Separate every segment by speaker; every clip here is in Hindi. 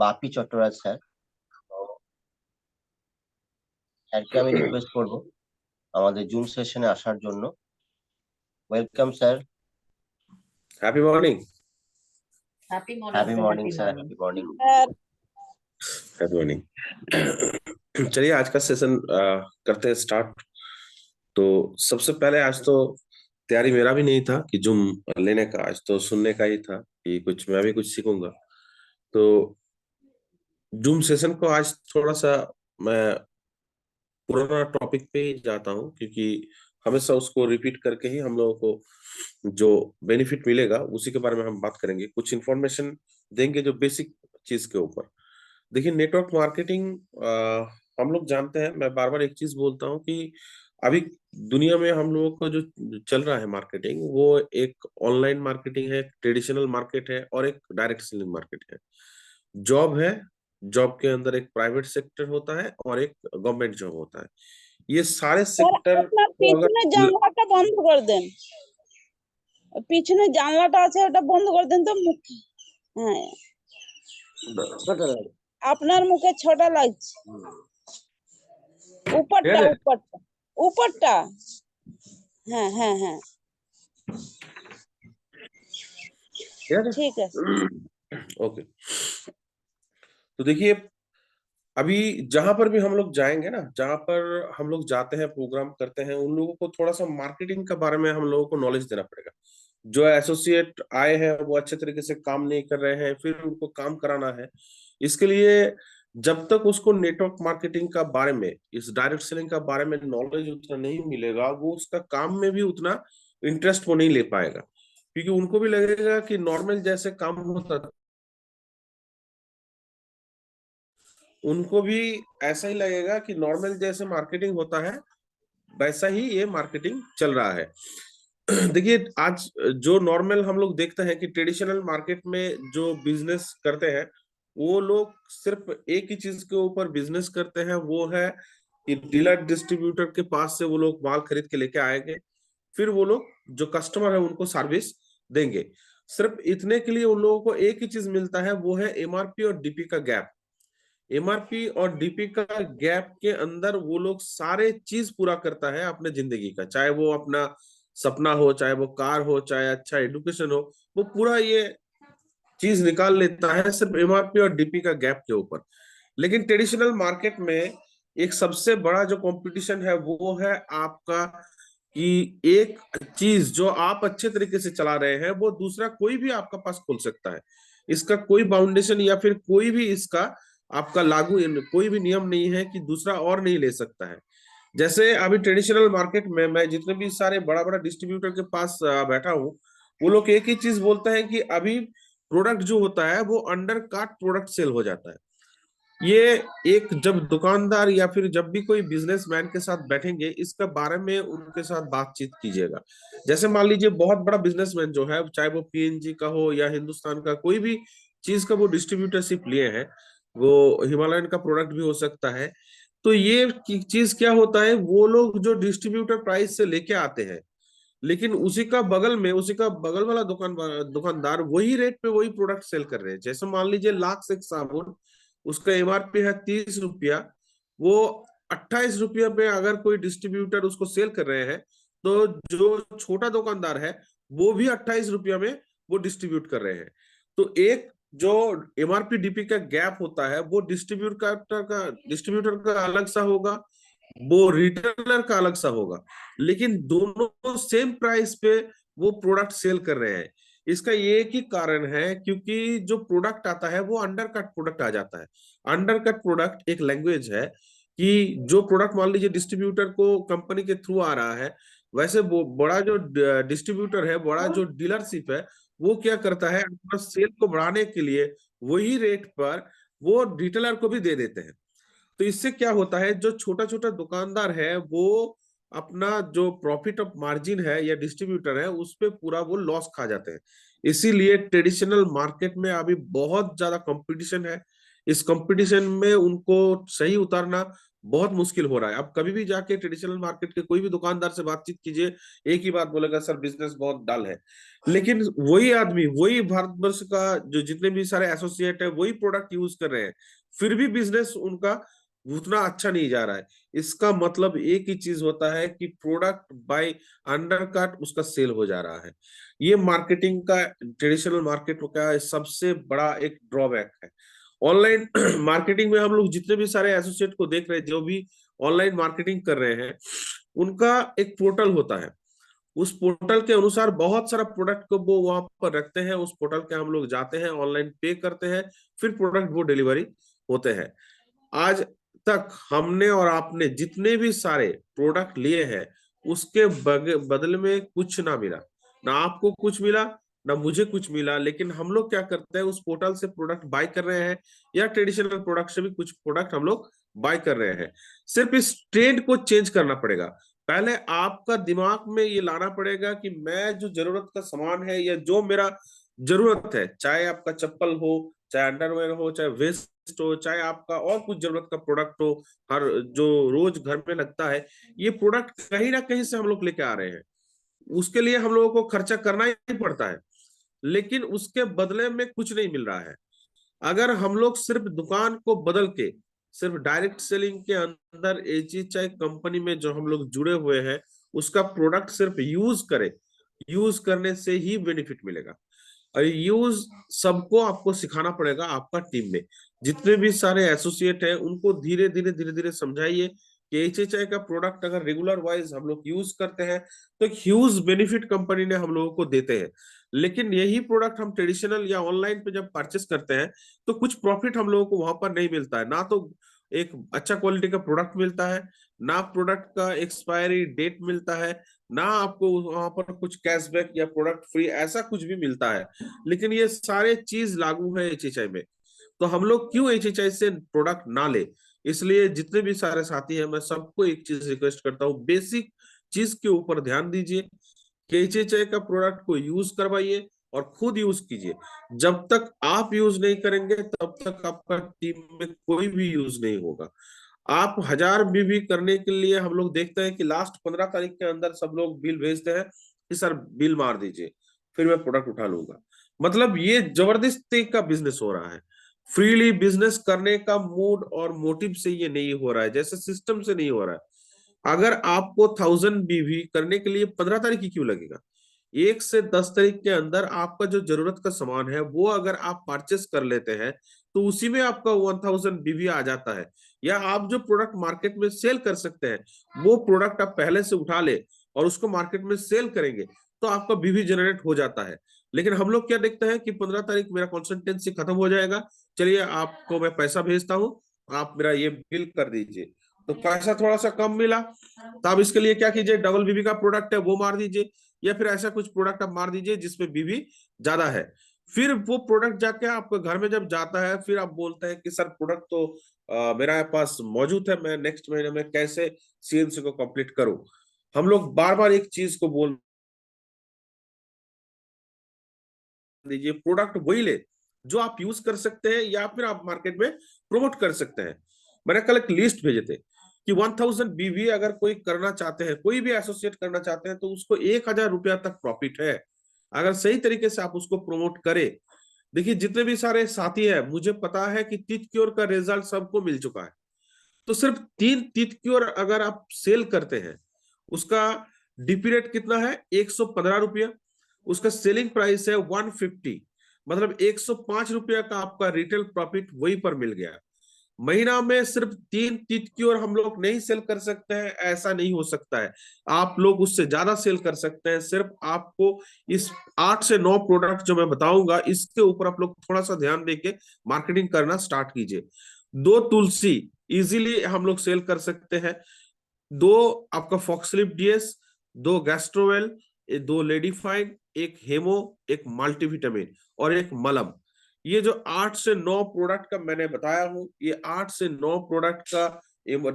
Speaker 1: বাপি চট্টরাজ স্যার। তো স্যারকে আমি রিকোয়েস্ট করব আমাদের জুম সেশনে আসার জন্য। Welcome sir.
Speaker 2: Happy morning.
Speaker 1: Happy morning sir, happy morning.
Speaker 2: Happy morning. चलिए आज का सेशन करते हैं स्टार्ट। तो सबसे पहले आज तो तैयारी मेरा भी नहीं था कि जूम लेने का, आज तो सुनने का ही था कि कुछ मैं भी कुछ सीखूंगा। तो जूम सेशन को आज थोड़ा सा मैं पुराना टॉपिक पे ही जाता हूँ, क्योंकि हमेशा उसको रिपीट करके ही हम लोगों को जो बेनिफिट मिलेगा उसी के बारे में हम बात करेंगे, कुछ इंफॉर्मेशन देंगे जो बेसिक चीज के ऊपर। देखिए नेटवर्क मार्केटिंग हम लोग जानते हैं, मैं बार बार एक चीज बोलता हूँ कि अभी दुनिया में हम लोगों को जो चल रहा है मार्केटिंग, वो एक ऑनलाइन मार्केटिंग है, ट्रेडिशनल मार्केट है और एक डायरेक्ट सेलिंग मार्केट है। जॉब है, जॉब के अंदर एक प्राइवेट सेक्टर होता है और एक गवर्नमेंट जॉब होता है। ये सारे सेक्टर को
Speaker 3: পিছনে
Speaker 2: अगर
Speaker 3: জানলাটা বন্ধ করে দেন, পিছনে জানলাটা আছে ওটা বন্ধ করে দেন তো। মুখ হ্যাঁ, আপনার মুখে ছোট লাগছে। উপরটা উপরটা উপরটা, হ্যাঁ হ্যাঁ হ্যাঁ, ঠিক আছে।
Speaker 2: ओके। तो देखिए अभी जहां पर भी हम लोग जाएंगे ना, जहां पर हम लोग जाते हैं प्रोग्राम करते हैं, उन लोगों को थोड़ा सा मार्केटिंग के बारे में हम लोगों को नॉलेज देना पड़ेगा। जो एसोसिएट आए हैं वो अच्छे तरीके से काम नहीं कर रहे हैं, फिर उनको काम कराना है। इसके लिए जब तक उसको नेटवर्क मार्केटिंग का बारे में, इस डायरेक्ट सेलिंग का बारे में नॉलेज उतना नहीं मिलेगा, वो उसका काम में भी उतना इंटरेस्ट वो नहीं ले पाएगा। क्योंकि उनको भी लगेगा कि नॉर्मल जैसे काम होता, उनको भी ऐसा ही लगेगा कि नॉर्मल जैसे मार्केटिंग होता है वैसा ही ये मार्केटिंग चल रहा है। देखिए आज जो नॉर्मल हम लोग देखते हैं कि ट्रेडिशनल मार्केट में जो बिजनेस करते हैं, वो लोग सिर्फ एक ही चीज के ऊपर बिजनेस करते हैं, वो है कि डीलर डिस्ट्रीब्यूटर के पास से वो लोग माल खरीद के लेके आएंगे, फिर वो लोग जो कस्टमर है उनको सर्विस देंगे। सिर्फ इतने के लिए उन लोगों को एक ही चीज मिलता है, वो है एमआरपी और डीपी का गैप। एमआरपी और डीपी का गैप के अंदर वो लोग सारे चीज पूरा करता है अपने जिंदगी का, चाहे वो अपना सपना हो, चाहे वो कार हो, चाहे अच्छा एजुकेशन हो, वो पूरा ये चीज निकाल लेता है सिर्फ एमआरपी और डीपी का गैप के ऊपर। लेकिन ट्रेडिशनल मार्केट में एक सबसे बड़ा जो कंपटीशन है वो है आपका, कि एक चीज जो आप अच्छे तरीके से चला रहे हैं वो दूसरा कोई भी आपका पास खोल सकता है। इसका कोई बाउंडेशन या फिर कोई भी इसका आपका लागू कोई भी नियम नहीं है कि दूसरा और नहीं ले सकता है। जैसे अभी ट्रेडिशनल मार्केट में मैं जितने भी सारे बड़ा बड़ा डिस्ट्रीब्यूटर के पास बैठा हूँ, वो लोग एक ही चीज बोलते हैं कि अभी प्रोडक्ट जो होता है वो अंडर कार्ट प्रोडक्ट सेल हो जाता है। ये एक जब दुकानदार या फिर जब भी कोई बिजनेसमैन के साथ बैठेंगे, इसका बारे में उनके साथ बातचीत कीजिएगा। जैसे मान लीजिए बहुत बड़ा बिजनेसमैन जो है, चाहे वो पीएनजी का हो या हिंदुस्तान का कोई भी चीज का वो डिस्ट्रीब्यूटरशिप लिए हैं, वो हिमालयन का प्रोडक्ट भी हो सकता है। तो ये चीज क्या होता है, वो लोग जो डिस्ट्रीब्यूटर प्राइस से लेके आते हैं, लेकिन उसी का बगल में, उसी का बगल वाला दुकानदार वही रेट पे वही प्रोडक्ट सेल कर रहे हैं। जैसे मान लीजिए लाख से एक साबुन, उसका एमआरपी है 30 रुपया, वो 28 रुपया पे अगर कोई डिस्ट्रीब्यूटर उसको सेल कर रहे हैं, तो जो छोटा दुकानदार है वो भी 28 रुपया में वो डिस्ट्रीब्यूट कर रहे हैं। तो एक जो एमआरपी डीपी का गैप होता है वो डिस्ट्रीब्यूटर का अलग सा होगा, वो रिटेलर का अलग सा होगा, लेकिन दोनों सेम प्राइस पे वो प्रोडक्ट सेल कर रहे हैं। इसका ये एक ही कारण है, क्योंकि जो प्रोडक्ट आता है वो अंडरकट प्रोडक्ट आ जाता है। अंडरकट प्रोडक्ट एक लैंग्वेज है कि जो प्रोडक्ट मान लीजिए डिस्ट्रीब्यूटर को कंपनी के थ्रू आ रहा है, वैसे वो बड़ा जो डिस्ट्रीब्यूटर है, बड़ा जो डीलरशिप है, वो क्या करता है, अपना सेल को बढ़ाने के लिए वही रेट पर वो रिटेलर को भी दे देते हैं। तो इससे क्या होता है, जो छोटा छोटा दुकानदार है वो अपना जो प्रॉफिट ऑफ मार्जिन है या डिस्ट्रीब्यूटर है उस पे पूरा वो लॉस खा जाते हैं। इसीलिए ट्रेडिशनल मार्केट में अभी बहुत ज्यादा कंपटीशन है। इस कंपटीशन में उनको सही उतारना बहुत मुश्किल हो रहा है। अब कभी भी जाके ट्रेडिशनल मार्केट के कोई भी दुकानदार से बातचीत कीजिए, एक ही बात बोलेगा, सर बिजनेस बहुत डल है। लेकिन वही आदमी, वही भारतवर्ष का जो जितने भी सारे एसोसिएट है, वही प्रोडक्ट यूज कर रहे हैं, फिर भी बिजनेस उनका उतना अच्छा नहीं जा रहा है। इसका मतलब एक ही चीज होता है कि प्रोडक्ट बाय अंडरकट उसका सेल हो जा रहा है। ये मार्केटिंग का, ट्रेडिशनल मार्केट का सबसे बड़ा एक ड्रॉबैक है। ऑनलाइन मार्केटिंग में हम लोग जितने भी सारे एसोसिएट को देख रहे हैं, जो भी ऑनलाइन मार्केटिंग कर रहे हैं, उनका एक पोर्टल होता है। उस पोर्टल के अनुसार बहुत सारा प्रोडक्ट को वो वहां पर रखते हैं। उस पोर्टल के हम लोग जाते हैं, ऑनलाइन पे करते हैं, फिर प्रोडक्ट वो डिलीवरी होते हैं। आज तक हमने और आपने जितने भी सारे प्रोडक्ट लिए हैं, उसके बदले में कुछ ना मिला, ना आपको कुछ मिला, ना मुझे कुछ मिला। लेकिन हम लोग क्या करते हैं, उस पोर्टल से प्रोडक्ट बाय कर रहे हैं, या ट्रेडिशनल प्रोडक्ट से भी कुछ प्रोडक्ट हम लोग बाय कर रहे हैं। सिर्फ इस ट्रेंड को चेंज करना पड़ेगा। पहले आपका दिमाग में ये लाना पड़ेगा कि मैं जो जरूरत का सामान है, या जो मेरा जरूरत है, चाहे आपका चप्पल हो, चाहे अंडरवेयर हो, चाहे वेस्ट हो, चाहे आपका और कुछ जरूरत का प्रोडक्ट हो, हर जो रोज घर में लगता है, ये प्रोडक्ट कहीं ना कहीं से हम लोग लेके आ रहे हैं। उसके लिए हम लोगों को खर्चा करना ही पड़ता है, लेकिन उसके बदले में कुछ नहीं मिल रहा है। अगर हम लोग सिर्फ दुकान को बदल के सिर्फ डायरेक्ट सेलिंग के अंदर एचएचआई कंपनी में जो हम लोग जुड़े हुए हैं, उसका प्रोडक्ट सिर्फ यूज करें, यूज करने से ही बेनिफिट मिलेगा। और यूज सबको आपको सिखाना पड़ेगा। आपका टीम में जितने भी सारे एसोसिएट हैं, उनको धीरे धीरे धीरे धीरे समझाइए कि एचएचआई का प्रोडक्ट अगर रेगुलर वाइज हम लोग यूज करते हैं, तो ह्यूज बेनिफिट कंपनी ने हम लोगों को देते हैं। लेकिन यही प्रोडक्ट हम ट्रेडिशनल या ऑनलाइन पे जब परचेस करते हैं, तो कुछ प्रॉफिट हम लोगों को वहां पर नहीं मिलता है। ना तो एक अच्छा क्वालिटी का प्रोडक्ट मिलता है, ना प्रोडक्ट का एक्सपायरी डेट मिलता है, ना आपको वहां पर कुछ कैशबैक या प्रोडक्ट फ्री ऐसा कुछ भी मिलता है। लेकिन ये सारे चीज लागू है एचएचआई में। तो हम लोग क्यों एचएचआई से प्रोडक्ट ना ले? इसलिए जितने भी सारे साथी हैं, मैं सबको एक चीज रिक्वेस्ट करता हूँ, बेसिक चीज के ऊपर ध्यान दीजिए कि एचएचआई का प्रोडक्ट को यूज करवाइए और खुद यूज कीजिए। जब तक आप यूज नहीं करेंगे, तब तक आपका टीम में कोई भी यूज नहीं होगा। आप 1000 बीबी करने के लिए हम लोग देखते हैं कि लास्ट 15 तारीख के अंदर सब लोग बिल भेजते हैं कि सर बिल मार दीजिए, फिर मैं प्रोडक्ट उठा लूंगा। मतलब ये जबरदस्ती का बिजनेस हो रहा है। फ्रीली बिजनेस करने का मूड और मोटिव से ये नहीं हो रहा है, जैसे सिस्टम से नहीं हो रहा है। अगर आपको 1000 बीबी करने के लिए 15 तारीख ही क्यों लगेगा? 1 से 10 तारीख के अंदर आपका जो जरूरत का सामान है, वो अगर आप परचेस कर लेते हैं, तो उसी में आपका 1000 बीबी आ जाता है। या आप जो प्रोडक्ट मार्केट में सेल कर सकते हैं, वो प्रोडक्ट आप पहले से उठा ले और उसको मार्केट में सेल करेंगे, तो आपका बीबी जनरेट हो जाता है। लेकिन हम लोग क्या देखते हैं कि 15 तारीख मेरा कंसल्टेंसी खत्म हो जाएगा, चलिए आपको मैं पैसा भेजता हूँ, आप मेरा ये बिल कर दीजिए। तो पैसा थोड़ा सा कम मिला, तो आप इसके लिए क्या कीजिए, डबल बीबी का प्रोडक्ट है वो मार दीजिए, या फिर ऐसा कुछ प्रोडक्ट आप मार दीजिए जिसमें बीबी ज्यादा है। फिर वो प्रोडक्ट जाके आपके घर में जब जाता है, फिर आप बोलते हैं कि सर प्रोडक्ट तो मेरा पास मौजूद है, मैं नेक्स्ट महीने में कैसे सीएनसी को कंप्लीट करूं? हम लोग बार बार एक चीज को बोल दीजिए, प्रोडक्ट वही ले जो आप यूज कर सकते हैं, या फिर आप मार्केट में प्रमोट कर सकते हैं। मैंने कल एक लिस्ट भेजे थे कि 1000 बीवी अगर कोई करना चाहते हैं, कोई भी एसोसिएट करना चाहते हैं, तो उसको 1000 रुपया तक प्रॉफिट है, अगर सही तरीके से आप उसको प्रमोट करें। देखिए जितने भी सारे साथी हैं, मुझे पता है कि तीत क्योर का रिजल्ट सबको मिल चुका है। तो सिर्फ 3 तीत क्योर अगर आप सेल करते हैं, उसका डीपी रेट कितना है, 115 रुपया। उसका सेलिंग प्राइस है 150, मतलब 105 रुपया का आपका रिटेल प्रॉफिट वहीं पर मिल गया। महीना में सिर्फ 3 तीत क्योर हम लोग नहीं सेल कर सकते हैं, ऐसा नहीं हो सकता है। आप लोग उससे ज्यादा सेल कर सकते हैं। सिर्फ आपको इस 8 से 9 प्रोडक्ट जो मैं बताऊंगा, इसके ऊपर आप लोग थोड़ा सा ध्यान देके मार्केटिंग करना स्टार्ट कीजिए। 2 तुलसी इजीली हम लोग सेल कर सकते हैं। 2 आपका फॉक्सलिप डीएस, 2 गैस्ट्रोवेल, 2 लेडी फाइन, एक हेमो, एक मल्टीविटामिन और एक मलम। ये जो 8 से 9 प्रोडक्ट का मैंने बताया हूं, ये 8 से 9 प्रोडक्ट का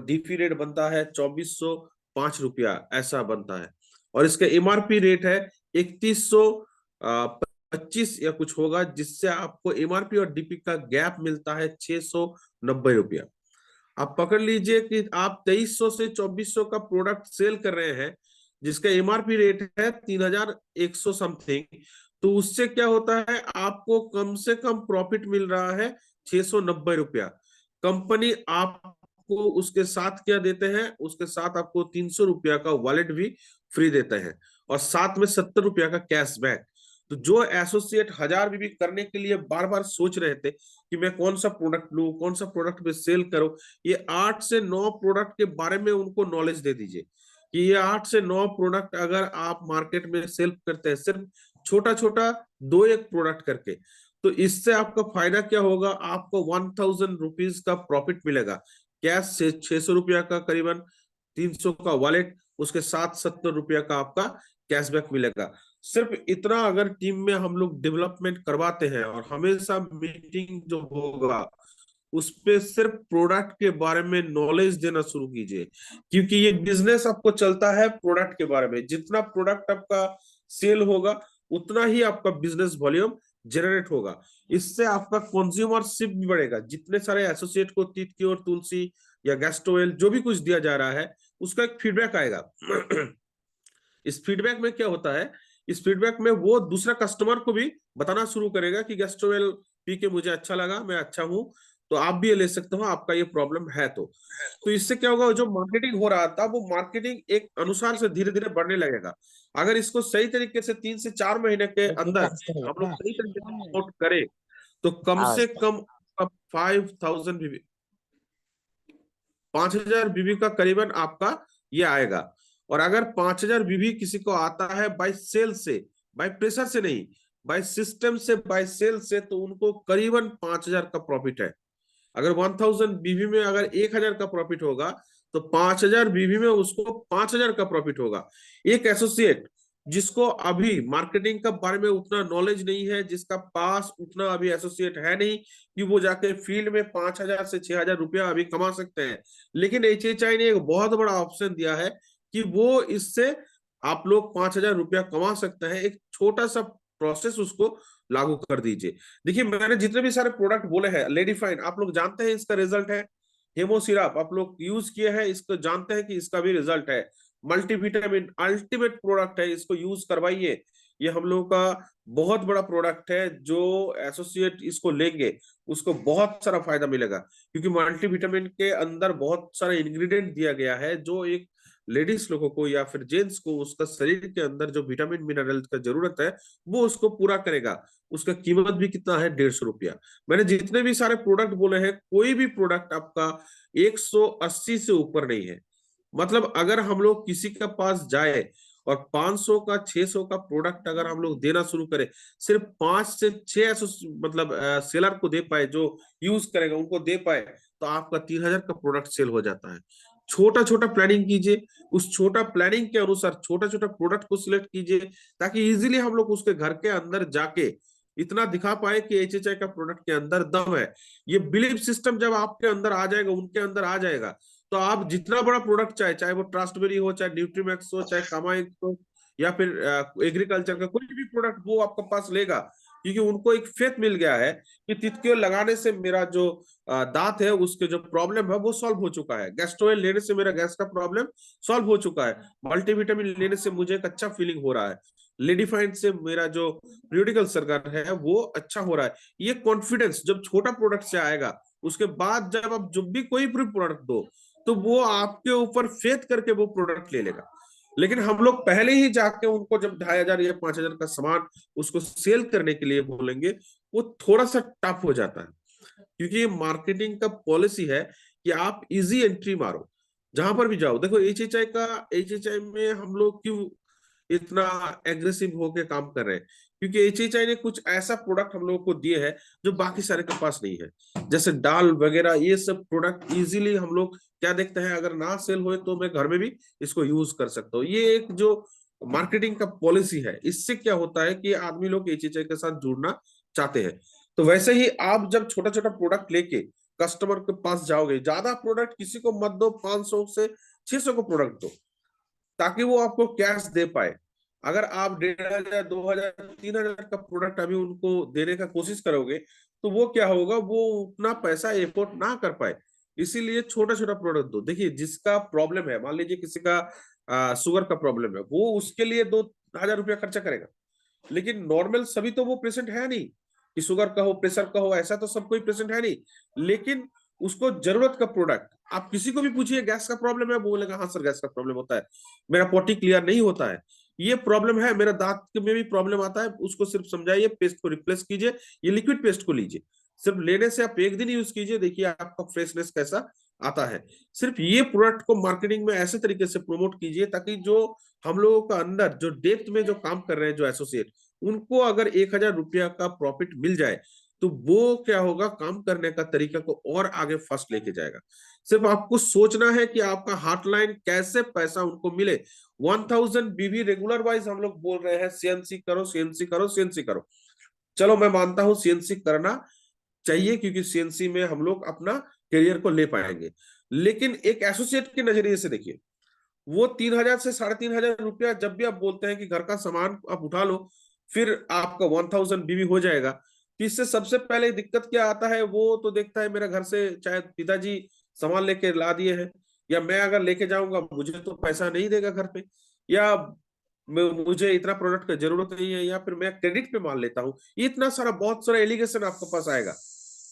Speaker 2: डीपी रेट बनता है 2405 रुपया, ऐसा बनता है। और इसका एमआरपी रेट है 3125 या कुछ होगा, जिससे आपको एमआरपी और डीपी का गैप मिलता है 690 रुपया। आप पकड़ लीजिए कि आप 2300 से 2400 का प्रोडक्ट सेल कर रहे हैं, जिसका एमआरपी रेट है 3100 समथिंग, तो उससे क्या होता है, आपको कम से कम प्रॉफिट मिल रहा है 690 रुपया। कंपनी आपको उसके साथ क्या देते हैं, उसके साथ आपको 300 रुपया का वॉलेट भी फ्री देते हैं, और साथ में 70 रुपया का कैशबैक। तो जो एसोसिएट 1000 बीबी करने के लिए बार बार सोच रहे थे कि मैं कौन सा प्रोडक्ट लूं, कौन सा प्रोडक्ट में सेल करूं, ये 8 से 9 प्रोडक्ट के बारे में उनको नॉलेज दे दीजिए कि ये 8 से 9 प्रोडक्ट अगर आप मार्केट में सेल करते हैं, सिर्फ छोटा छोटा 2-1 प्रोडक्ट करके, तो इससे आपका फायदा क्या होगा, आपको 1000 रुपीज का प्रॉफिट मिलेगा। कैश से 600 रुपया का करीबन, 300 का वॉलेट, उसके साथ 70 रुपया का आपका कैशबैक मिलेगा। सिर्फ इतना अगर टीम में हम लोग डेवलपमेंट करवाते हैं, और हमेशा मीटिंग जो होगा उस पे सिर्फ प्रोडक्ट के बारे में नॉलेज देना शुरू कीजिए, क्योंकि ये बिजनेस आपको चलता है प्रोडक्ट के बारे में। जितना प्रोडक्ट आपका सेल होगा उतना ही आपका बिजनेस वॉल्यूम जनरेट होगा। इससे आपका कंज्यूमरशिप भी बढ़ेगा। जितने सारे एसोसिएट को तितकी और तुलसी या गैस्ट्रोएल जो भी कुछ दिया जा रहा है, उसका एक फीडबैक आएगा। इस फीडबैक में क्या होता है, इस फीडबैक में वो दूसरा कस्टमर को भी बताना शुरू करेगा कि गैस्ट्रोएल पी के मुझे अच्छा लगा, मैं अच्छा हूं, तो आप भी ये ले सकते हो, आपका ये प्रॉब्लम है। तो इससे क्या होगा, जो मार्केटिंग हो रहा था वो मार्केटिंग एक अनुसार से धीरे धीरे बढ़ने लगेगा। अगर इसको सही तरीके से 3 से 4 महीने के अंदर हम लोग सही तरीके से प्रमोट करें, तो कम से कम 5000 बीबी, 5000 बीबी का करीबन आपका ये आएगा। और अगर 5000 बीबी किसी को आता है बाय सेल से, बाय प्रेशर से नहीं, बाय सिस्टम से, बाय सेल से, तो उनको करीबन 5000 का प्रॉफिट है। अगर 1000 बीवी में अगर 1000 का प्रॉफिट होगा, तो 5000 बीवी में उसको 5000 का प्रॉफिट होगा। एक एसोसिएट जिसको अभी मार्केटिंग का बारे में उतना नॉलेज नहीं है, जिसका पास उतना अभी एसोसिएट है नहीं कि वो जाके फील्ड में 5000 से 6000 रुपया अभी कमा सकते हैं, लेकिन एचएचआई ने एक बहुत बड़ा ऑप्शन दिया है कि वो इससे आप लोग 5000 रुपया कमा सकते हैं। एक छोटा सा प्रोसेस उसको लागू कर दीजिए। देखिए, मैंने जितने भी सारे प्रोडक्ट बोले हैं, लेडीफाइन आप लोग जानते हैं इसका रिजल्ट है, हेमो सिरप आप लोग यूज किए हैं, इसको जानते हैं कि इसका भी रिजल्ट है। मल्टीविटामिन अल्टीमेट प्रोडक्ट है, इसको यूज करवाइए। ये हम लोगों का बहुत बड़ा प्रोडक्ट है, जो एसोसिएट इसको लेंगे उसको बहुत सारा फायदा मिलेगा, क्योंकि मल्टीविटामिन के अंदर बहुत सारा इंग्रेडिएंट दिया गया है जो एक लेडीज लोगों को या फिर जेंट्स को उसका शरीर के अंदर जो विटामिन मिनरल का जरूरत है वो उसको पूरा करेगा। उसका कीमत भी कितना है, 150 रुपया। मैंने जितने भी सारे प्रोडक्ट बोले हैं, कोई भी प्रोडक्ट आपका 180 से ऊपर नहीं है। मतलब अगर हम लोग किसी के पास जाए और 500 का 600 का प्रोडक्ट अगर हम लोग देना शुरू करें, सिर्फ 5 से 6 मतलब सेलर को दे पाए, जो यूज करेगा उनको दे पाए, तो आपका 3000 का प्रोडक्ट सेल हो जाता है। छोटा छोटा प्लानिंग कीजिए, उस छोटा प्लानिंग के अनुसार छोटा छोटा प्रोडक्ट को सिलेक्ट कीजिए, ताकि इजीली हम लोग उसके घर के अंदर जाके इतना दिखा पाए कि एचएचआई का प्रोडक्ट के अंदर दम है। ये बिलीफ सिस्टम जब आपके अंदर आ जाएगा, उनके अंदर आ जाएगा, तो आप जितना बड़ा प्रोडक्ट चाहे, चाहे वो ट्रस्टबेरी हो, चाहे न्यूट्रीमैक्स हो, चाहे कामाइक्स हो, या फिर एग्रीकल्चर का कोई भी प्रोडक्ट वो आपके पास लेगा, क्योंकि उनको एक फेथ मिल गया है कि तितकियों लगाने से मेरा जो दांत है उसके जो प्रॉब्लम है वो सॉल्व हो चुका है, गैस्ट्रोएल लेने से मेरा गैस का प्रॉब्लम सॉल्व हो चुका है, मल्टीविटामिन लेने से मुझे एक अच्छा फीलिंग हो रहा है, लेडीफाइन से मेरा जो पीरियडिकल सर्कल है वो अच्छा हो रहा है। ये कॉन्फिडेंस जब छोटा प्रोडक्ट से आएगा, उसके बाद जब आप जब भी कोई भी प्रोडक्ट दो, तो वो आपके ऊपर फेथ करके वो प्रोडक्ट ले लेगा। लेकिन हम लोग पहले ही जाके उनको जब 2500 या 5000 का सामान उसको सेल करने के लिए बोलेंगे, वो थोड़ा सा टफ हो जाता है, क्योंकि ये मार्केटिंग का पॉलिसी है कि आप इजी एंट्री मारो, जहां पर भी जाओ। देखो एचएचआई में हम लोग क्यों इतना एग्रेसिव होके काम कर रहे हैं, क्योंकि एचएचआई ने कुछ ऐसा प्रोडक्ट हम लोगों को दिए है जो बाकी सारे के पास नहीं है। जैसे दाल वगैरह, ये सब प्रोडक्ट इजीली हम लोग क्या देखते हैं, अगर ना सेल होए तो मैं घर में भी इसको यूज कर सकता हूँ। ये एक जो मार्केटिंग का पॉलिसी है, इससे क्या होता है कि आदमी लोग एचएचआई के साथ जुड़ना चाहते हैं। तो वैसे ही आप जब छोटा छोटा प्रोडक्ट लेके कस्टमर के पास जाओगे, ज्यादा प्रोडक्ट किसी को मत दो, 500 से 600 को प्रोडक्ट दो, ताकि वो आपको कैश दे पाए। अगर आप 1500, 2000, 3000 का प्रोडक्ट अभी उनको देने का कोशिश करोगे, तो वो क्या होगा, वो उतना पैसा एफोर्ड ना कर पाए। इसीलिए छोटा छोटा प्रोडक्ट दो। देखिए जिसका प्रॉब्लम है, मान लीजिए किसी का शुगर का प्रॉब्लम है, वो उसके लिए 2,000 रुपया खर्चा करेगा। लेकिन नॉर्मल सभी तो वो पेशेंट है नहीं कि शुगर का हो, प्रेशर का हो, ऐसा तो सब कोई पेशेंट है नहीं। लेकिन उसको जरूरत का प्रोडक्ट, आप किसी को भी पूछिए गैस का प्रॉब्लम है, वो बोलेगा हाँ सर गैस का प्रॉब्लम होता है, मेरा पॉटी क्लियर नहीं होता है, ये प्रॉब्लम है, मेरा दांत में भी प्रॉब्लम आता है, उसको सिर्फ समझाइए पेस्ट को रिप्लेस कीजिए, ये लिक्विड पेस्ट को लीजिए, सिर्फ लेने से आप एक दिन यूज कीजिए, देखिए आपका फ्रेशनेस कैसा आता है। सिर्फ ये प्रोडक्ट को मार्केटिंग में ऐसे तरीके से प्रमोट कीजिए ताकि जो हम लोगों का अंदर जो डेप्थ में जो काम कर रहे हैं जो एसोसिएट, उनको अगर 1,000 रुपया का प्रॉफिट मिल जाए तो वो क्या होगा, काम करने का तरीका को और आगे फास्ट लेके जाएगा। सिर्फ आपको सोचना है कि आपका हॉटलाइन कैसे पैसा उनको मिले। 1000 बीवी रेगुलर वाइज हम लोग बोल रहे हैं सीएनसी करो, सीएनसी करो, सीएनसी करो। चलो मैं मानता हूं सीएनसी करना चाहिए क्योंकि सीएनसी में हम लोग अपना करियर को ले पाएंगे। लेकिन एक एसोसिएट के नजरिए से देखिए, वो 3,000 से 3,500 रुपया जब भी आप बोलते हैं कि घर का सामान आप उठा लो फिर आपका 1000 बीवी हो जाएगा, तो इससे सबसे पहले दिक्कत क्या आता है, वो तो देखता है मेरा घर से चाहे पिताजी सामान लेके ला दिए हैं, या मैं अगर लेके जाऊंगा मुझे तो पैसा नहीं देगा घर पे, या मुझे इतना प्रोडक्ट का जरूरत नहीं है, या फिर मैं क्रेडिट पे मान लेता हूँ। इतना सारा बहुत सारा एलिगेशन आपके पास आएगा।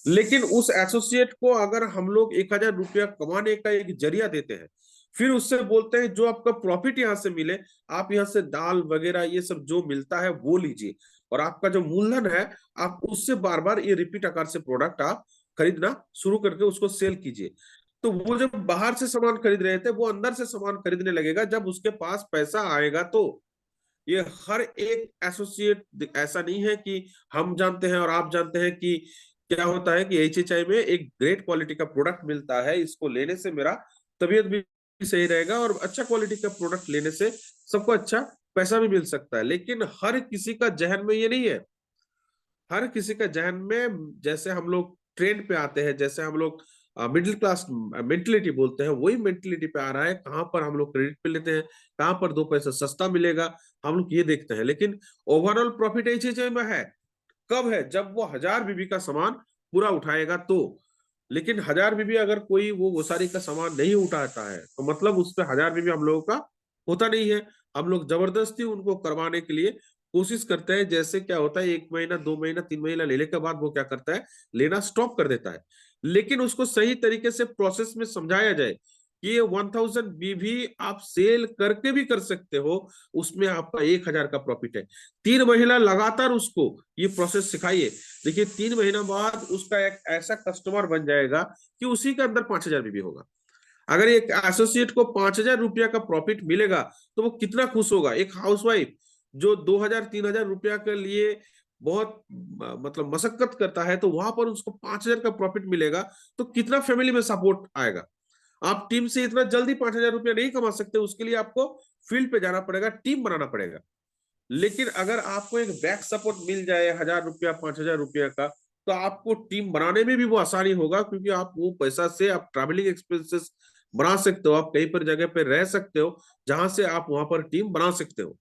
Speaker 2: लेकिन उस एसोसिएट को अगर हम लोग 1,000 रुपया कमाने का एक जरिया देते हैं, फिर उससे बोलते हैं जो आपका प्रॉफिट यहाँ से मिले, आप यहाँ से दाल वगैरह ये सब जो मिलता है वो लीजिए, और आपका जो मूलधन है आप उससे बार बार ये रिपीट आकार से प्रोडक्ट आप खरीदना शुरू करके उसको सेल कीजिए। तो वो जब बाहर से सामान खरीद रहे थे वो अंदर से सामान खरीदने लगेगा जब उसके पास पैसा आएगा। तो ये हर एक एसोसिएट ऐसा नहीं है कि हम जानते हैं और आप जानते हैं कि क्या होता है कि एचएचआई में एक ग्रेट क्वालिटी का प्रोडक्ट मिलता है, इसको लेने से मेरा तबीयत भी सही रहेगा, और अच्छा क्वालिटी का प्रोडक्ट लेने से सबको अच्छा पैसा भी मिल सकता है। लेकिन हर किसी का जहन में ये नहीं है। हर किसी का जहन में जैसे हम लोग ट्रेंड पे आते हैं, जैसे हम लोग मिडिल क्लास मेंटलिटी बोलते हैं, वही मेंटलिटी पे आ रहा है। कहाँ पर हम लोग क्रेडिट पे लेते हैं, कहाँ पर 2 पैसा सस्ता मिलेगा, हम लोग ये देखते हैं। लेकिन ओवरऑल प्रॉफिट एचएचआई में है कब है, जब वो 1000 बीबी का सामान पूरा उठाएगा तो। लेकिन 1000 बीबी अगर कोई वो सारी का सामान नहीं उठाता है तो मतलब उस पर 1000 बीबी हम लोगों का होता नहीं है। हम लोग जबरदस्ती उनको करवाने के लिए कोशिश करते हैं। जैसे क्या होता है 1 महीना 2 महीना 3 महीना लेने के बाद वो क्या करता है, लेना स्टॉप कर देता है। लेकिन उसको सही तरीके से प्रोसेस में समझाया जाए कि ये 1000 बीबी आप सेल करके भी कर सकते हो, उसमें आपका 1,000 का प्रॉफिट है। 3 महीना लगातार उसको ये प्रोसेस सिखाइए। देखिए 3 महीना बाद उसका एक ऐसा कस्टमर बन जाएगा कि उसी के अंदर 5,000 बीबी होगा। अगर एक एसोसिएट को 5,000 रुपया का प्रॉफिट मिलेगा तो वो कितना खुश होगा। एक हाउसवाइफ जो 2,000-3,000 रुपया के लिए बहुत मतलब मशक्कत करता है, तो वहां पर उसको 5,000 का प्रॉफिट मिलेगा तो कितना फैमिली में सपोर्ट आएगा। आप टीम से इतना जल्दी 5,000 रुपया नहीं कमा सकते, उसके लिए आपको फील्ड पे जाना पड़ेगा, टीम बनाना पड़ेगा। लेकिन अगर आपको एक बैक सपोर्ट मिल जाए 1,000 रुपया 5,000 रुपया का, तो आपको टीम बनाने में भी वो आसानी होगा, क्योंकि आप वो पैसा से आप ट्रैवलिंग एक्सपेंसेस बना सकते हो, आप कहीं पर जगह पे रह सकते हो जहां से आप वहां पर टीम बना सकते हो।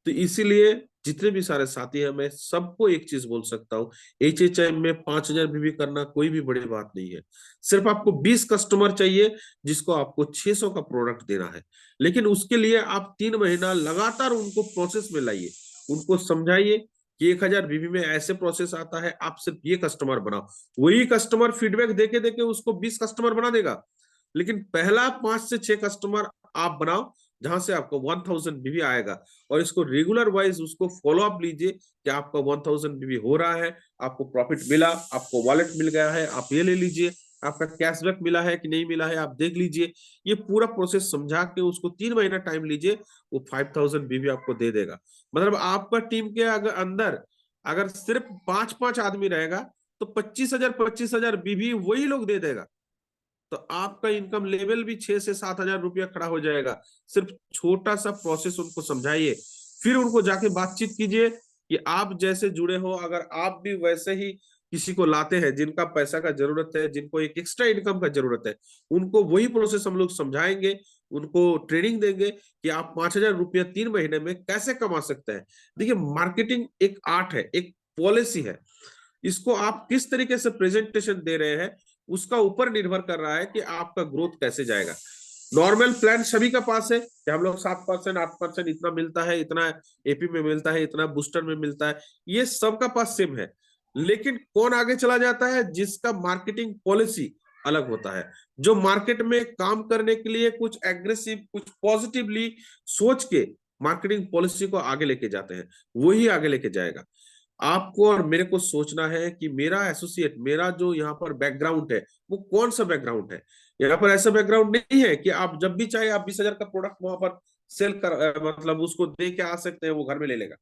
Speaker 2: तो इसीलिए जितने भी सारे साथी हैं मैं सबको एक चीज बोल सकता हूँ, एचएचआई में 5,000 बीबी करना कोई भी बड़ी बात नहीं है। सिर्फ आपको 20 कस्टमर चाहिए जिसको आपको 600 का प्रोडक्ट देना है। लेकिन उसके लिए आप 3 महीना लगातार उनको प्रोसेस में लाइए, उनको समझाइए कि 1,000 बीबी में ऐसे प्रोसेस आता है, आप सिर्फ ये कस्टमर बनाओ। वही कस्टमर फीडबैक देके देके उसको 20 कस्टमर बना देगा। लेकिन पहला 5 से 6 कस्टमर आप बनाओ जहां से आपको 1000 बीबी आएगा, और इसको रेगुलर वाइज उसको फॉलो अप लीजिए कि आपका 1000 बीबी हो रहा है, आपको प्रॉफिट मिला, आपको वॉलेट मिल गया है, आप ये ले लीजिए, आपका कैशबैक मिला है कि नहीं मिला है आप देख लीजिए। ये पूरा प्रोसेस समझा के उसको 3 महीना टाइम लीजिए, वो 5000 बीबी आपको दे देगा। मतलब आपका टीम के अगर अंदर अगर सिर्फ 5-5 आदमी रहेगा तो 25,000 बीबी वही लोग दे देगा। तो आपका इनकम लेवल भी 6 से 7,000 रुपया खड़ा हो जाएगा। सिर्फ छोटा सा प्रोसेस उनको समझाइए, फिर उनको जाके बातचीत कीजिए कि आप जैसे जुड़े हो, अगर आप भी वैसे ही किसी को लाते हैं जिनका पैसा का जरूरत है, जिनको एक एक्स्ट्रा इनकम का जरूरत है, उनको वही प्रोसेस हम लोग समझाएंगे, उनको ट्रेनिंग देंगे कि आप 5,000 रुपया 3 महीने में कैसे कमा सकते हैं। देखिए मार्केटिंग एक आर्ट है, एक पॉलिसी है, इसको आप किस तरीके से प्रेजेंटेशन दे रहे हैं उसका ऊपर निर्भर कर रहा है कि आपका ग्रोथ कैसे जाएगा। नॉर्मल प्लान सभी का पास है कि हम लोग 7% 8% इतना मिलता है, इतना एपी में मिलता है, इतना बूस्टर में मिलता है, ये सबका पास सेम है। लेकिन कौन आगे चला जाता है? जिसका मार्केटिंग पॉलिसी अलग होता है, जो मार्केट में काम करने के लिए कुछ एग्रेसिव, कुछ पॉजिटिवली सोच के मार्केटिंग पॉलिसी को आगे लेके जाते हैं, वही आगे लेके जाएगा। आपको और मेरे को सोचना है कि मेरा एसोसिएट, मेरा जो यहाँ पर बैकग्राउंड है वो कौन सा बैकग्राउंड है। यहाँ पर ऐसा बैकग्राउंड नहीं है कि आप जब भी चाहे आप 20,000 का प्रोडक्ट वहां पर सेल कर मतलब उसको दे के आ सकते हैं, वो घर में ले लेगा।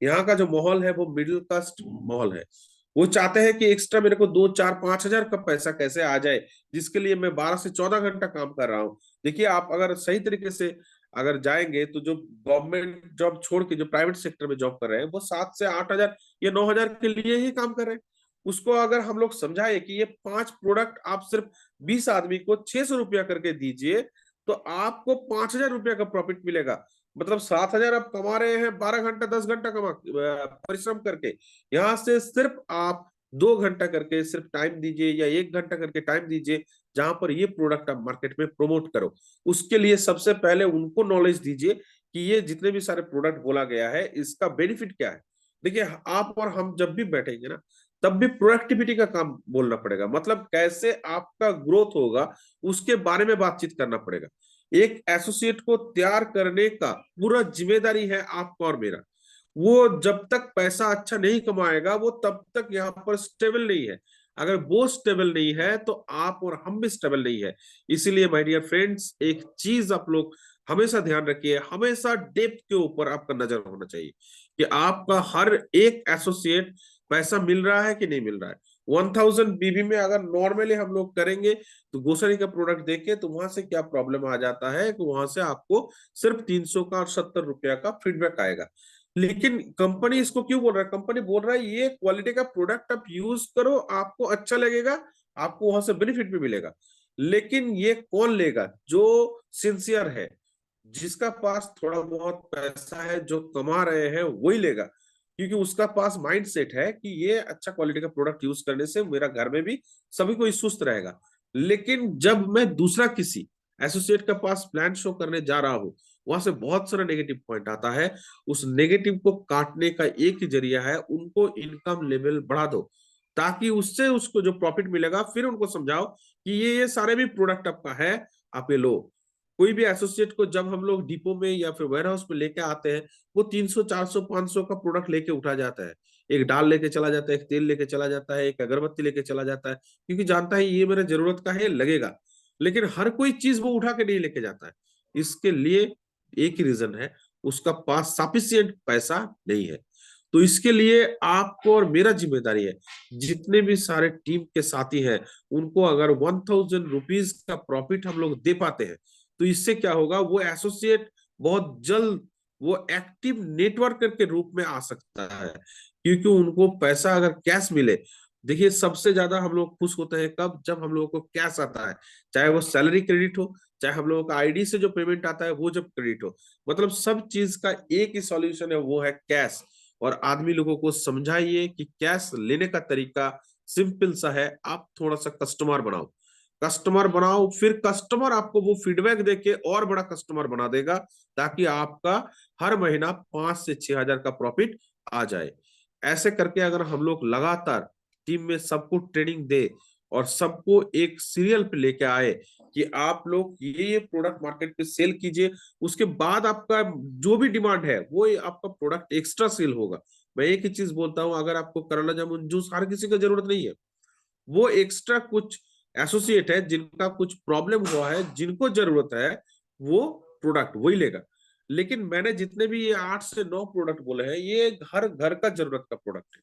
Speaker 2: यहाँ का जो माहौल है वो मिडिल कास्ट माहौल है। वो चाहते हैं कि एक्स्ट्रा मेरे को 2, 4, 5 हजार का पैसा कैसे आ जाए, जिसके लिए मैं 12 से 14 घंटा काम कर रहा हूँ। देखिए, आप अगर सही तरीके से अगर जाएंगे तो जो गवर्नमेंट जॉब छोड़ के जो प्राइवेट सेक्टर में जॉब कर रहे हैं, वो 7 से 8 हजार या 9 हजार के लिए ही काम कर रहे हैं। उसको अगर हम लोग समझाए कि ये 5 प्रोडक्ट आप सिर्फ 20 आदमी को 600 रुपया करके दीजिए, तो आपको 5,000 रुपया का प्रॉफिट मिलेगा। मतलब 7,000 आप कमा रहे हैं 12 घंटा 10 घंटा परिश्रम करके। यहां से सिर्फ आप 2 घंटा करके सिर्फ टाइम दीजिए या 1 घंटा करके टाइम दीजिए, जहां पर ये प्रोडक्ट आप मार्केट में प्रमोट करो। उसके लिए सबसे पहले उनको नॉलेज दीजिए कि ये जितने भी सारे प्रोडक्ट बोला गया है इसका बेनिफिट क्या है। देखिए, आप और हम जब भी बैठेंगे ना, तब भी प्रोडक्टिविटी का काम बोलना पड़ेगा, मतलब कैसे आपका ग्रोथ होगा उसके बारे में बातचीत करना पड़ेगा। एक एसोसिएट को तैयार करने का पूरा जिम्मेदारी है आपका और मेरा। वो जब तक पैसा अच्छा नहीं कमाएगा, वो तब तक यहाँ पर स्टेबल नहीं है। अगर वो स्टेबल नहीं है तो आप और हम भी स्टेबल नहीं है। इसीलिए माय डियर फ्रेंड्स, एक चीज आप लोग हमेशा ध्यान रखिए, हमेशा डेप्थ के ऊपर आपका नजर होना चाहिए कि आपका हर एक एसोसिएट पैसा मिल रहा है कि नहीं मिल रहा है। 1000 बीबी में अगर नॉर्मली हम लोग करेंगे तो ग्रोसरी का प्रोडक्ट देखे तो वहां से क्या प्रॉब्लम आ जाता है कि वहां से आपको सिर्फ 300 का और 70 रुपया का फीडबैक आएगा। लेकिन कंपनी इसको क्यों बोल रहा है? कंपनी बोल रहा है ये क्वालिटी का प्रोडक्ट आप यूज करो, आपको अच्छा लगेगा, आपको वहां से बेनिफिट भी मिलेगा। लेकिन ये कौन लेगा? जो सिंसियर है, जिसका पास थोड़ा बहुत पैसा है, जो कमा रहे हैं, वही लेगा, क्योंकि उसका पास माइंड सेट है कि ये अच्छा क्वालिटी का प्रोडक्ट यूज करने से मेरा घर में भी सभी को सुस्त रहेगा। लेकिन जब मैं दूसरा किसी एसोसिएट के पास प्लान शो करने जा रहा हूं, वहां से बहुत सारा नेगेटिव पॉइंट आता है। उस नेगेटिव को काटने का एक ही जरिया है, उनको इनकम लेवल बढ़ा दो, ताकि उससे उसको जो प्रॉफिट मिलेगा फिर उनको समझाओ कि ये सारे भी प्रोडक्ट आपका है, आप ये लो। कोई भी एसोसिएट को जब हम लोग डिपो में या फिर वेयर हाउस में लेके आते हैं, वो 300 400 500 का प्रोडक्ट लेके उठा जाता है। एक दाल लेके चला जाता है, एक तेल लेके चला जाता है, एक अगरबत्ती लेके चला जाता है, क्योंकि जानता है ये मेरे जरूरत का है, लगेगा। लेकिन हर कोई चीज वो उठा के नहीं लेके जाता है। इसके लिए एक ही रीजन है, उसका पास सफिशिएंट पैसा नहीं है। तो इसके लिए आपको और मेरा जिम्मेदारी है, जितने भी सारे टीम के साथी हैं, उनको अगर 1000 रुपीज का प्रॉफिट हम लोग दे पाते हैं, तो इससे क्या होगा, वो एसोसिएट बहुत जल्द वो एक्टिव नेटवर्कर के रूप में आ सकता है, क्योंकि उनको पैसा अगर कैश मिले। देखिए, सबसे ज्यादा हम लोग खुश होते हैं कब? जब हम लोगों को कैश आता है, चाहे वो सैलरी क्रेडिट हो, चाहे हम लोगों का आईडी से जो पेमेंट आता है वो जब क्रेडिट हो। मतलब सब चीज का एक ही सॉल्यूशन है, वो है कैश। और आदमी लोगों को समझाइए कि कैश लेने का तरीका सिंपल सा है, आप थोड़ा सा कस्टमर बनाओ, कस्टमर बनाओ, फिर कस्टमर आपको वो फीडबैक देके और बड़ा कस्टमर बना देगा, ताकि आपका हर महीना 5 से 6 हजार का प्रॉफिट आ जाए। ऐसे करके अगर हम लोग लगातार टीम में सबको ट्रेनिंग दे और सबको एक सीरियल पे लेके आए कि आप लोग ये प्रोडक्ट मार्केट पे सेल कीजिए, उसके बाद आपका जो भी डिमांड है वो आपका प्रोडक्ट एक्स्ट्रा सेल होगा। मैं एक ही चीज बोलता हूँ, अगर आपको करेला जामुन जूस हर किसी को जरूरत नहीं है, वो एक्स्ट्रा कुछ एसोसिएट है जिनका कुछ प्रॉब्लम हुआ है, जिनको जरूरत है, वो प्रोडक्ट वही लेगा। लेकिन मैंने जितने भी ये 8 से 9 प्रोडक्ट बोले हैं, ये हर घर का जरूरत का प्रोडक्ट है।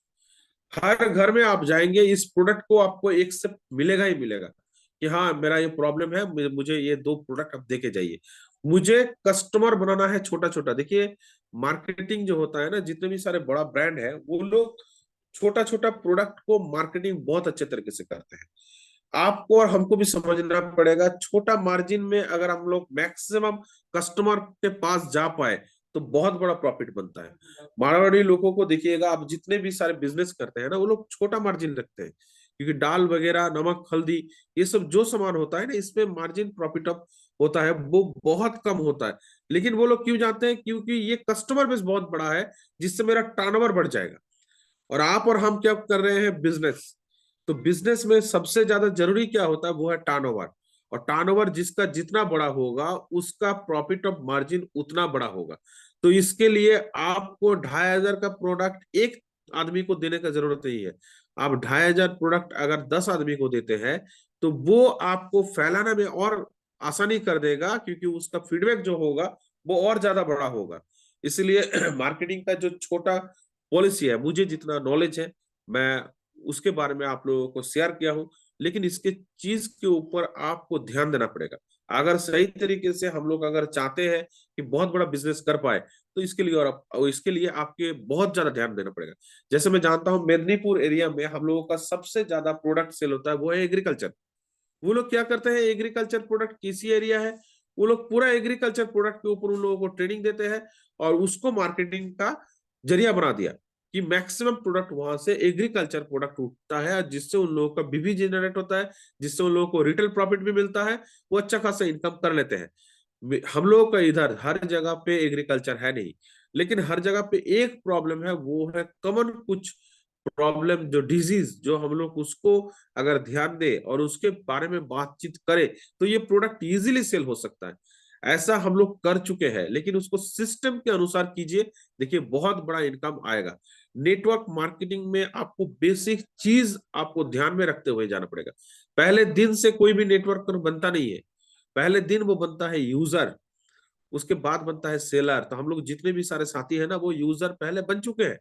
Speaker 2: हर घर में आप जाएंगे, इस प्रोडक्ट को आपको एक से मिलेगा ही मिलेगा कि हाँ मेरा ये प्रॉब्लम है, मुझे ये 2 प्रोडक्ट आप देके जाइए। मुझे कस्टमर बनाना है छोटा छोटा। देखिए, मार्केटिंग जो होता है ना, जितने भी सारे बड़ा ब्रांड है, वो लोग छोटा छोटा प्रोडक्ट को मार्केटिंग बहुत अच्छे तरीके से करते हैं। आपको और हमको भी समझना पड़ेगा, छोटा मार्जिन में अगर हम लोग मैक्सिमम कस्टमर के पास जा पाए तो बहुत बड़ा प्रॉफिट बनता है। मारवाड़ी लोगों को देखिएगा, आप जितने भी सारे बिजनेस करते हैं ना, वो लोग छोटा मार्जिन रखते हैं, क्योंकि दाल वगैरह, नमक, हल्दी, ये सब जो सामान होता है ना, इसमें मार्जिन प्रॉफिट ऑफ होता है वो बहुत कम होता है। लेकिन वो लोग क्यों जानते हैं? क्योंकि ये कस्टमर बेस बहुत बड़ा है, जिससे मेरा टर्नओवर बढ़ जाएगा। और आप और हम क्या कर रहे हैं? बिजनेस। तो बिजनेस में सबसे ज्यादा जरूरी क्या होता है? वो है टर्नओवर। और टर्नओवर जिसका जितना बड़ा होगा, उसका प्रॉफिट ऑफ मार्जिन उतना बड़ा होगा। तो इसके लिए आपको 2500 का प्रोडक्ट एक आदमी को देने का जरूरत नहीं है। आप 2500 प्रोडक्ट अगर 10 आदमी को देते हैं, तो वो आपको फैलाने में और आसानी कर देगा, क्योंकि उसका फीडबैक जो होगा वो और ज्यादा बड़ा होगा। इसलिए मार्केटिंग का जो छोटा पॉलिसी है, मुझे जितना नॉलेज है मैं उसके बारे में आप लोगों को शेयर किया हूं। लेकिन इसके चीज के ऊपर आपको ध्यान देना पड़ेगा। अगर सही तरीके से हम लोग अगर चाहते हैं कि बहुत बड़ा बिजनेस कर पाए, तो इसके लिए और इसके लिए आपके बहुत ज्यादा ध्यान देना पड़ेगा। जैसे मैं जानता हूं मेदिनीपुर एरिया में हम लोगों का सबसे ज्यादा प्रोडक्ट सेल होता है, वो है एग्रीकल्चर। वो लोग क्या करते हैं? एग्रीकल्चर प्रोडक्ट किसी एरिया है, वो लोग पूरा एग्रीकल्चर प्रोडक्ट के ऊपर उन लोगों को ट्रेनिंग देते हैं, और उसको मार्केटिंग का जरिया बना दिया कि मैक्सिमम प्रोडक्ट वहां से एग्रीकल्चर प्रोडक्ट उठता है, जिससे उन लोगों का बीवी जनरेट होता है, जिससे उन लोगों को रिटेल प्रॉफिट भी मिलता है, वो अच्छा खासा इनकम कर लेते हैं। हम लोगों का इधर हर जगह पे एग्रीकल्चर है नहीं, लेकिन हर जगह पे एक प्रॉब्लम है, वो है कॉमन कुछ प्रॉब्लम, जो डिजीज, जो हम लोग उसको अगर ध्यान दे और उसके बारे में बातचीत करें, तो ये प्रोडक्ट इजीली सेल हो सकता है। ऐसा हम लोग कर चुके हैं, लेकिन उसको सिस्टम के अनुसार कीजिए, देखिए बहुत बड़ा इनकम आएगा। नेटवर्क मार्केटिंग में आपको बेसिक चीज आपको ध्यान में रखते हुए जाना पड़ेगा। पहले दिन से कोई भी नेटवर्क बनता नहीं है। पहले दिन वो बनता है यूजर, उसके बाद बनता है सेलर। तो हम लोग जितने भी सारे साथी हैं ना, वो यूजर पहले बन चुके हैं।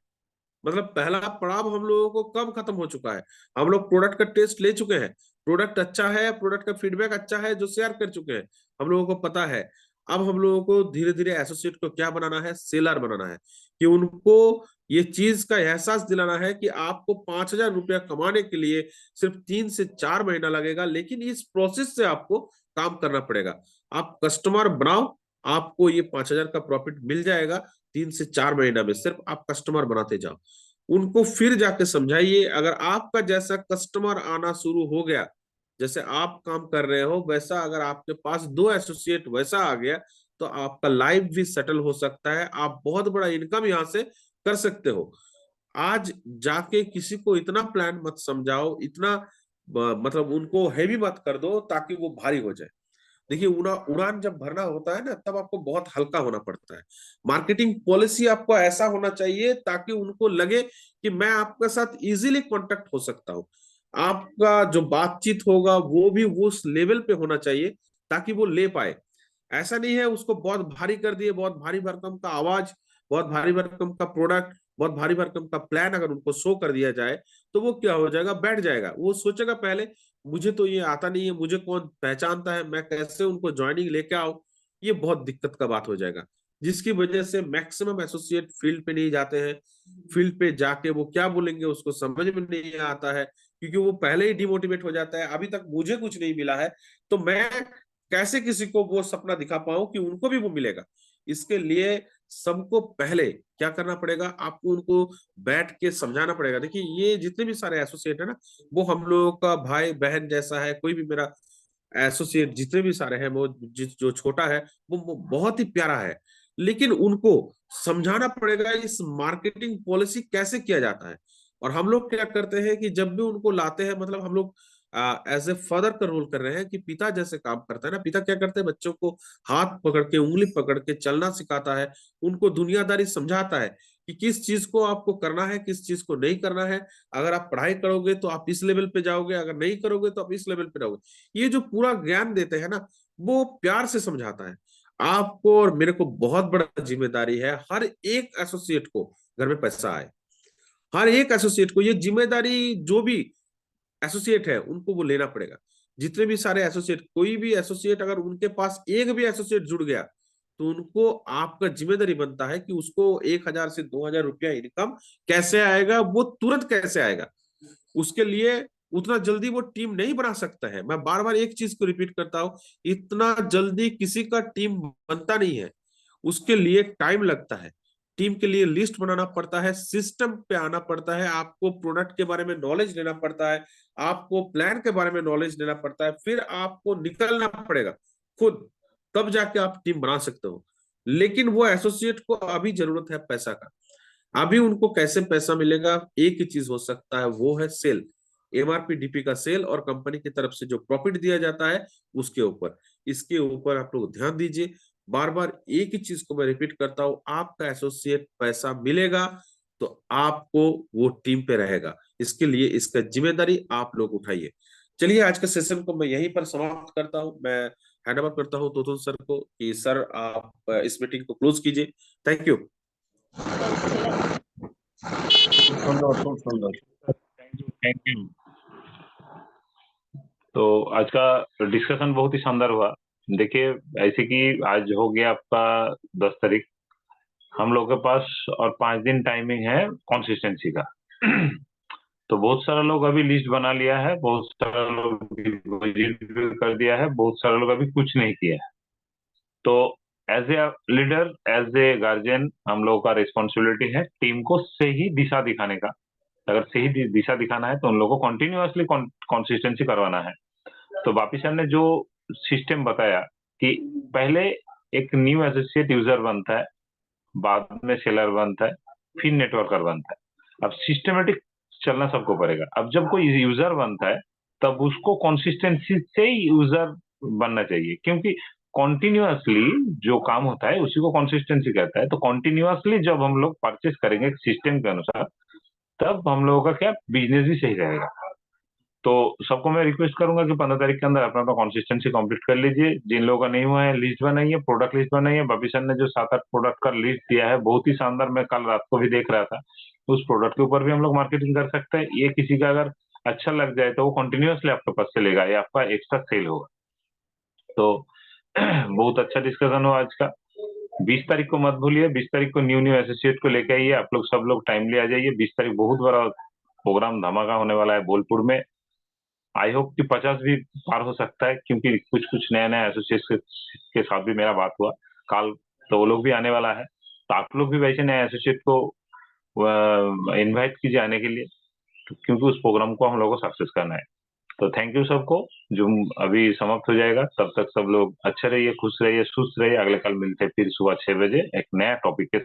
Speaker 2: मतलब पहला पड़ाव हम लोगों को कम खत्म हो चुका है। हम लोग प्रोडक्ट का टेस्ट ले चुके हैं, प्रोडक्ट अच्छा है, प्रोडक्ट का फीडबैक अच्छा है, जो शेयर कर चुके हैं, हम लोगों को पता है। अब हम लोगों को धीरे धीरे एसोसिएट को क्या बनाना है? सेलर बनाना है, कि उनको ये चीज का एहसास दिलाना है कि आपको 5,000 रुपया कमाने के लिए सिर्फ 3 से 4 महीना लगेगा, लेकिन इस प्रोसेस से आपको काम करना पड़ेगा। आप कस्टमर बनाओ, आपको ये 5,000 का प्रॉफिट मिल जाएगा 3 से 4 महीना में। सिर्फ आप कस्टमर बनाते जाओ, उनको फिर जाके समझाइए। अगर आपका जैसा कस्टमर आना शुरू हो गया, जैसे आप काम कर रहे हो वैसा, अगर आपके पास 2 एसोसिएट वैसा आ गया, तो आपका लाइफ भी सेटल हो सकता है। आप बहुत बड़ा इनकम यहां से कर सकते हो। आज जाके किसी को इतना प्लान मत समझाओ, इतना मतलब उनको हैवी मत कर दो ताकि वो भारी हो जाए। देखिए उड़ान जब भरना होता है ना, तब आपको बहुत हल्का होना पड़ता है। मार्केटिंग पॉलिसी आपको ऐसा होना चाहिए ताकि उनको लगे कि मैं आपके साथ इजीली कांटेक्ट हो सकता हूँ। आपका जो बातचीत होगा वो भी उस लेवल पे होना चाहिए ताकि वो ले पाए। ऐसा नहीं है उसको बहुत भारी कर दिए, बहुत भारी भरकम का आवाज, बहुत भारी भरकम का प्रोडक्ट, बहुत भारी भरकम का प्लान अगर उनको शो कर दिया जाए, तो वो क्या हो जाएगा? बैठ जाएगा। वो सोचेगा पहले मुझे तो ये आता नहीं है, मुझे कौन पहचानता है, मैं कैसे उनको ज्वाइनिंग लेके आऊं। ये बहुत दिक्कत का बात हो जाएगा, जिसकी वजह से मैक्सिमम एसोसिएट फील्ड पे नहीं जाते हैं। फील्ड पे जाके वो क्या बोलेंगे उसको समझ में नहीं आता है, क्योंकि वो पहले ही डिमोटिवेट हो जाता है। अभी तक मुझे कुछ नहीं मिला है, तो मैं कैसे किसी को वो सपना दिखा पाऊं कि उनको भी वो मिलेगा। इसके लिए सबको पहले क्या करना पड़ेगा? आपको उनको बैठ के समझाना पड़ेगा। देखिए ये जितने भी सारे एसोसिएट है ना, वो हम लोगों का भाई बहन जैसा है। कोई भी मेरा एसोसिएट जितने भी सारे हैं, वो जो छोटा है वो बहुत ही प्यारा है। लेकिन उनको समझाना पड़ेगा इस मार्केटिंग पॉलिसी कैसे किया जाता है। और हम लोग क्या करते हैं कि जब भी उनको लाते हैं, मतलब हम लोग एज ए फादर का रोल कर रहे हैं, कि पिता जैसे काम करता है ना। पिता क्या करते हैं? बच्चों को हाथ पकड़ के, उंगली पकड़ के चलना सिखाता है, उनको दुनियादारी समझाता है कि किस चीज को आपको करना है, किस चीज को नहीं करना है। अगर आप पढ़ाई करोगे तो आप इस लेवल पे जाओगे, अगर नहीं करोगे तो आप इस लेवल पे जाओगे। ये जो पूरा ज्ञान देते हैं ना, वो प्यार से समझाता है। आपको और मेरे को बहुत बड़ा जिम्मेदारी है, हर एक एसोसिएट को घर में पैसा आए। हर एक एसोसिएट को ये जिम्मेदारी, जो भी एसोसिएट है उनको वो लेना पड़ेगा। जितने भी सारे एसोसिएट, कोई भी एसोसिएट अगर उनके पास एक भी एसोसिएट जुड़ गया, तो उनको आपका जिम्मेदारी बनता है कि उसको 1,000 से 2,000 रुपया इनकम कैसे आएगा, वो तुरंत कैसे आएगा। उसके लिए उतना जल्दी वो टीम नहीं बना सकता है। मैं बार बार एक चीज को रिपीट करता हूं, इतना जल्दी किसी का टीम बनता नहीं है। उसके लिए टाइम लगता है। टीम के लिए लिस्ट बनाना पड़ता है, सिस्टम पे आना पड़ता है, आपको प्रोडक्ट के बारे में नॉलेज लेना पड़ता है, आपको प्लान के बारे में नॉलेज लेना पड़ता है, फिर आपको निकलना पड़ेगा खुद, तब जाके आप टीम बना सकते हो। लेकिन वो एसोसिएट को अभी जरूरत है पैसा का। अभी उनको कैसे पैसा मिलेगा, एक ही चीज हो सकता है, वो है सेल, एमआरपी डीपी का सेल, और कंपनी की तरफ से जो प्रॉफिट दिया जाता है उसके ऊपर। इसके ऊपर आप लोग ध्यान दीजिए। बार बार एक ही चीज को मैं रिपीट करता हूं, आपका एसोसिएट पैसा मिलेगा तो आपको वो टीम पे रहेगा, इसके लिए इसका जिम्मेदारी आप लोग उठाइए। चलिए आज के सेशन को मैं यहीं पर समाप्त करता हूं। मैं हैंड ओवर करता हूं तोतुल सर को कि सर आप इस मीटिंग को क्लोज कीजिए। Thank you.
Speaker 1: খুব সুন্দর, খুব সুন্দর।
Speaker 4: Thank you. तो आज का डिस्कशन बहुत ही शानदार हुआ। देखिए, ऐसे कि आज हो गया आपका 10 तारीख, हम लोग के पास और 5 दिन टाइमिंग है कंसिस्टेंसी का। तो बहुत सारा लोग अभी लिस्ट बना लिया है, बहुत सारा लोग विजिट भी कर दिया है, बहुत सारा लोग अभी कुछ नहीं किया है। तो as a leader, as a guardian, हम लोगों का रिस्पॉन्सिबिलिटी है टीम को सही दिशा दिखाने का। अगर सही दिशा दिखाना है तो उन लोगों को कंटिन्यूअसली कंसिस्टेंसी करवाना है। तो बापी सर ने जो सिस्टम बताया कि पहले एक न्यू एसोसिएट यूजर बनता है, बाद में सेलर बनता है, फिर नेटवर्कर बनता है। अब सिस्टमेटिक चलना सबको पड़ेगा। अब जब कोई यूजर बनता है तब उसको कंसिस्टेंसी से ही यूजर बनना चाहिए, क्योंकि कॉन्टिन्यूअसली जो काम होता है उसी को कंसिस्टेंसी कहता है। तो कॉन्टिन्यूअसली जब हम लोग परचेस करेंगे सिस्टम के अनुसार, तब हम लोगों का क्या बिजनेस भी सही रहेगा। तो सबको मैं रिक्वेस्ट करूंगा कि 15 तारीख के अंदर अपना अपना कंसिस्टेंसी कंप्लीट कर लीजिए। जिन लोगों का नहीं हुआ है, लिस्ट बनाइए, प्रोडक्ट लिस्ट बनाइए। बबी सर ने जो 7-8 प्रोडक्ट का लिस्ट दिया है बहुत ही शानदार, मैं कल रात को भी देख रहा था। उस प्रोडक्ट के ऊपर भी हम लोग मार्केटिंग कर सकते हैं। ये किसी का अगर अच्छा लग जाए तो वो कंटिन्यूअसली आपके पास चलेगा, ये आपका एक्स्ट्रा सेल होगा। तो बहुत अच्छा डिस्कशन हुआ आज का। 20 तारीख को मत भूलिए, 20 तारीख को न्यू एसोसिएट को लेके आइए। आप लोग सब लोग टाइमली आ जाइए। 20 तारीख बहुत बड़ा प्रोग्राम धमाका होने वाला है बोलपुर में। आई होप कि 50 भी पार हो सकता है, क्योंकि कुछ कुछ नया नया एसोसिएट के साथ भी मेरा बात हुआ कल, तो वो लोग भी आने वाला है। तो आप लोग भी वैसे नए एसोसिएट को इनवाइट कीजिए आने के लिए, क्योंकि उस प्रोग्राम को हम लोगों को सक्सेस करना है। तो थैंक यू सबको। जो अभी समाप्त हो जाएगा, तब तक सब लोग अच्छे रहिए, खुश रहिए, सुस्त रहिए। अगले कल मिलते हैं फिर सुबह 6 बजे एक नया टॉपिक के